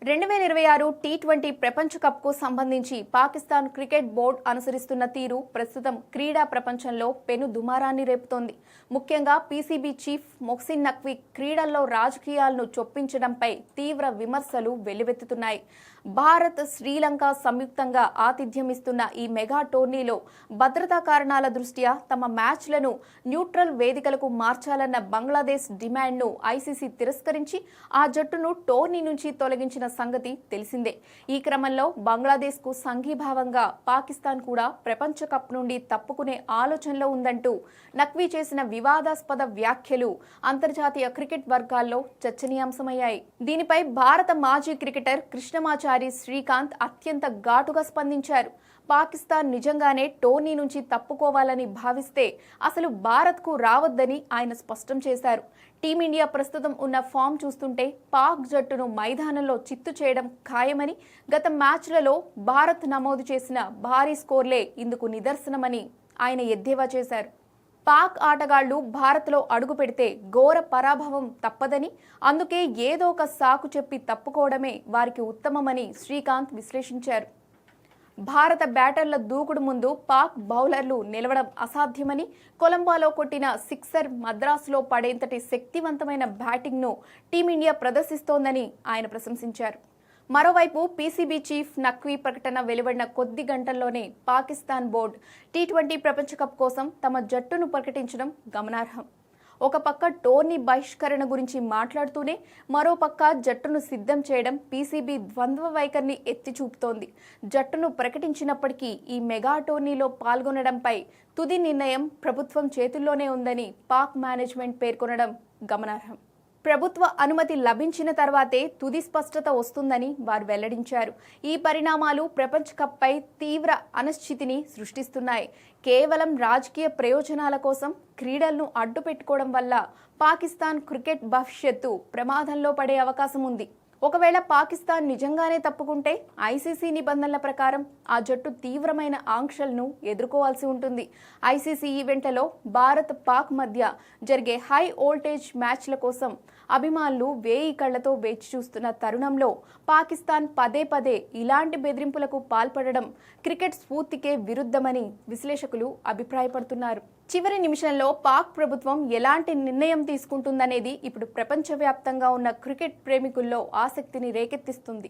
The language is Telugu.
2026 టీ20 ప్రపంచ కప్కు సంబంధించి పాకిస్తాన్ క్రికెట్ బోర్డు అనుసరిస్తున్న తీరు ప్రస్తుతం క్రీడా ప్రపంచంలో పెను దుమారాన్ని రేపుతోంది. ముఖ్యంగా పీసీబీ చీఫ్ మొహసిన్ నఖ్వీ క్రీడల్లో రాజకీయాలను చొప్పించడంపై తీవ్ర విమర్శలు వెల్లువెత్తుతున్నాయి. భారత్, శ్రీలంక సంయుక్తంగా ఆతిథ్యమిస్తున్న ఈ మెగా టోర్నీలో భద్రతా కారణాల దృష్ట్యా తమ మ్యాచ్లను న్యూట్రల్ వేదికలకు మార్చాలన్న బంగ్లాదేశ్ డిమాండ్ను ఐసీసీ తిరస్కరించి ఆ జట్టును టోర్నీ నుంచి తొలగించిన సంగతి తెలిసిందే. ఈ క్రమంలో బంగ్లాదేశ్కు సంఘీభావంగా పాకిస్తాన్ కూడా ప్రపంచ కప్ నుండి తప్పుకునే ఆలోచనలో ఉందంటూ నఖ్వీ చేసిన వివాదాస్పద వ్యాఖ్యలు అంతర్జాతీయ క్రికెట్ వర్గాల్లో చర్చనీయాంశమయ్యాయి. దీనిపై భారత మాజీ క్రికెటర్ కృష్ణమాచారి శ్రీకాంత్ అత్యంత ఘాటుగా స్పందించారు. పాకిస్తాన్ నిజంగానే టోర్నీ నుంచి తప్పుకోవాలని భావిస్తే అసలు భారత్కు రావద్దని ఆయన స్పష్టం చేశారు. టీమిండియా ప్రస్తుతం ఉన్న ఫామ్ చూస్తుంటే పాక్ జట్టును మైదానంలో చిత్తు చేయడం ఖాయమని, గత మ్యాచ్లలో భారత్ నమోదు చేసిన భారీ స్కోర్లే ఇందుకు నిదర్శనమని ఆయన ఎద్దేవా చేశారు. పాక్ ఆటగాళ్లు భారత్లో అడుగు పెడితే ఘోర పరాభవం తప్పదని, అందుకే ఏదో ఒక సాకు చెప్పి తప్పుకోవడమే వారికి ఉత్తమమని శ్రీకాంత్ విశ్లేషించారు. భారత బ్యాటర్ల దూకుడు ముందు పాక్ బౌలర్లు నిలవడం అసాధ్యమని, కొలంబోలో కొట్టిన సిక్సర్ మద్రాసులో పడేంతటి శక్తివంతమైన బ్యాటింగ్ను టీమిండియా ప్రదర్శిస్తోందని ఆయన ప్రశంసించారు. మరోవైపు పీసీబీ చీఫ్ నఖ్వీ ప్రకటన వెలువడిన కొద్ది గంటల్లోనే పాకిస్తాన్ బోర్డు టీ20 ప్రపంచ కప్ కోసం తమ జట్టును ప్రకటించడం గమనార్హం. ఒక పక్క టోర్నీ బహిష్కరణ గురించి మాట్లాడుతూనే మరో పక్క జట్టును సిద్ధం చేయడం పీసీబీ ద్వంద్వ వైఖరిని ఎత్తి చూపుతోంది. జట్టును ప్రకటించినప్పటికీ ఈ మెగా టోర్నీలో పాల్గొనడంపై తుది నిర్ణయం ప్రభుత్వం చేతుల్లోనే ఉందని పాక్ మేనేజ్మెంట్ పేర్కొనడం గమనార్హం. ప్రభుత్వ అనుమతి లభించిన తర్వాతే తుది స్పష్టత వస్తుందని వారు వెల్లడించారు. ఈ పరిణామాలు ప్రపంచ కప్పై తీవ్ర అనిశ్చితిని సృష్టిస్తున్నాయి. కేవలం రాజకీయ ప్రయోజనాల కోసం క్రీడలను అడ్డుపెట్టుకోవడం వల్ల పాకిస్తాన్ క్రికెట్ భవిష్యత్తు ప్రమాదంలో పడే అవకాశం ఉంది. ఒకవేళ పాకిస్తాన్ నిజంగానే తప్పుకుంటే ఐసీసీ నిబంధనల ప్రకారం ఆ జట్టు తీవ్రమైన ఆంక్షలను ఎదుర్కోవాల్సి ఉంటుంది. ఐసీసీ ఈవెంట్లలో భారత్, పాక్ మధ్య జరిగే హై వోల్టేజ్ మ్యాచ్ల కోసం అభిమానులు వేయి కళ్లతో వేచి చూస్తున్న తరుణంలో పాకిస్తాన్ పదే పదే ఇలాంటి బెదిరింపులకు పాల్పడడం క్రికెట్ స్ఫూర్తికే విరుద్ధమని విశ్లేషకులు అభిప్రాయపడుతున్నారు. చివరి నిమిషంలో పాక్ ప్రభుత్వం ఎలాంటి నిర్ణయం తీసుకుంటుందనేది ఇప్పుడు ప్రపంచవ్యాప్తంగా ఉన్న క్రికెట్ ప్రేమికుల్లో ఆసక్తిని రేకెత్తిస్తుంది.